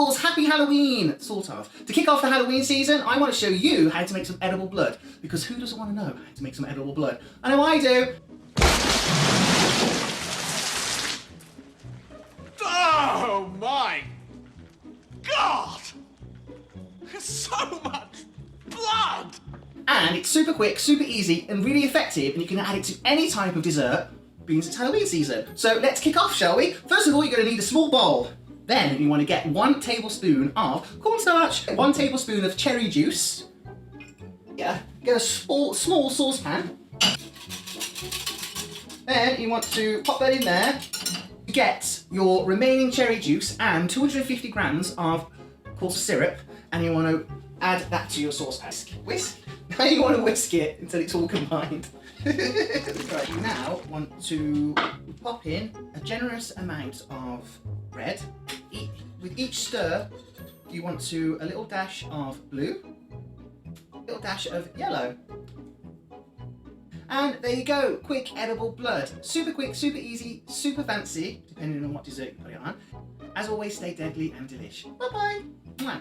Bubbles, happy Halloween! Sort of. To kick off the Halloween season, I want to show you how to make some edible blood. Because who doesn't want to know how to make some edible blood? I know I do! Oh my God! So much blood! And it's super quick, super easy, and really effective, and you can add it to any type of dessert, being it's Halloween season. So let's kick off, shall we? First of all, you're going to need a small bowl. Then you want to get 1 tablespoon of cornstarch, 1 tablespoon of cherry juice. Yeah, get a small saucepan. Then you want to pop that in there. Get your remaining cherry juice and 250 grams of coarse syrup, and you want to add that to your saucepan. Whisk. Now you want to whisk it until it's all combined. Right, you now want to pop in a generous amount of red. With each stir, you want to a little dash of blue, a little dash of yellow. And there you go, quick edible blood. Super quick, super easy, super fancy, depending on what dessert you put it on. As always, stay deadly and delish. Bye-bye.